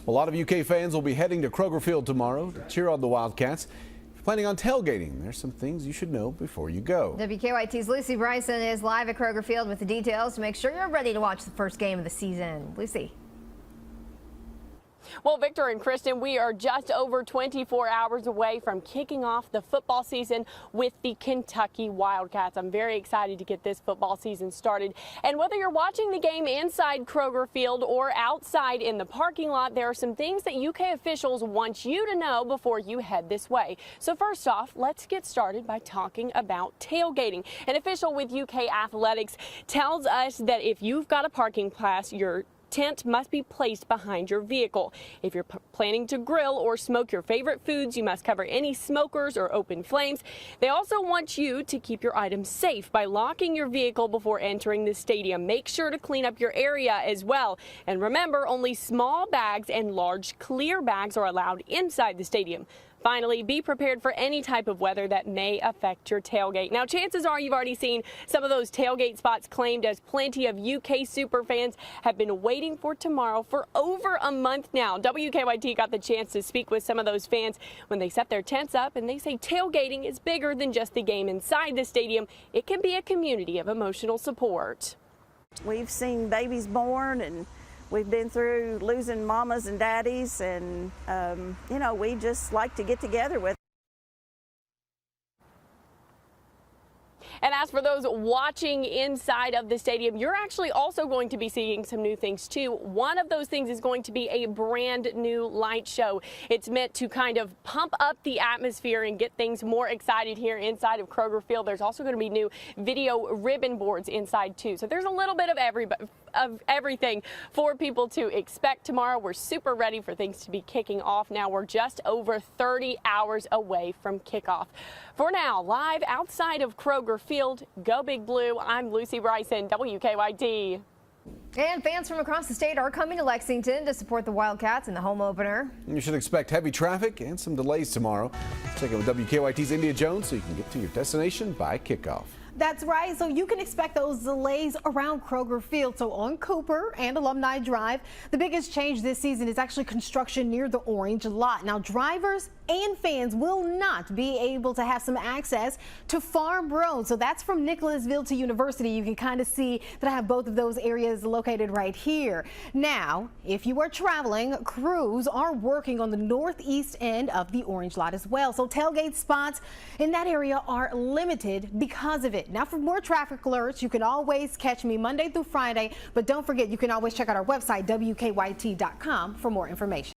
A lot of UK fans will be heading to Kroger Field tomorrow to cheer on the Wildcats. If you're planning on tailgating, there's some things you should know before you go. WKYT's Lucy Bryson is live at Kroger Field with the details to make sure you're ready to watch the first game of the season. Lucy. Well, Victor and Kristen, we are just over 24 hours away from kicking off the football season with the Kentucky Wildcats. I'm very excited to get this football season started. And whether you're watching the game inside Kroger Field or outside in the parking lot, there are some things that UK officials want you to know before you head this way. So first off, let's get started by talking about tailgating. An official with UK Athletics tells us that if you've got a parking pass, your tent must be placed behind your vehicle. If you're planning to grill or smoke your favorite foods, you must cover any smokers or open flames. They also want you to keep your items safe by locking your vehicle before entering the stadium. Make sure to clean up your area as well. And remember, only small bags and large clear bags are allowed inside the stadium. Finally, be prepared for any type of weather that may affect your tailgate. Now, chances are you've already seen some of those tailgate spots claimed, as plenty of UK superfans have been waiting for tomorrow for over a month now. WKYT got the chance to speak with some of those fans when they set their tents up, and they say tailgating is bigger than just the game inside the stadium. It can be a community of emotional support. We've seen babies born, and we've been through losing mamas and daddies, and you know, we just like to get together with. And as for those watching inside of the stadium, you're actually also going to be seeing some new things too. One of those things is going to be a brand new light show. It's meant to kind of pump up the atmosphere and get things more excited here inside of Kroger Field. There's also going to be new video ribbon boards inside too. So there's a little bit of everything for people to expect tomorrow. We're super ready for things to be kicking off now. We're just over 30 hours away from kickoff. For now, live outside of Kroger Field, go Big Blue. I'm Lucy Bryson, WKYT. And fans from across the state are coming to Lexington to support the Wildcats in the home opener. You should expect heavy traffic and some delays tomorrow. Check in with WKYT's India Jones so you can get to your destination by kickoff. That's right. So you can expect those delays around Kroger Field. So on Cooper and Alumni Drive, the biggest change this season is actually construction near the orange lot. Now, drivers and fans will not be able to have some access to Farm Road. So that's from Nicholasville to University. You can kind of see that I have both of those areas located right here. Now, if you are traveling, crews are working on the northeast end of the orange lot as well. So tailgate spots in that area are limited because of it. Now, for more traffic alerts, you can always catch me Monday through Friday. But don't forget, you can always check out our website, WKYT.com, for more information.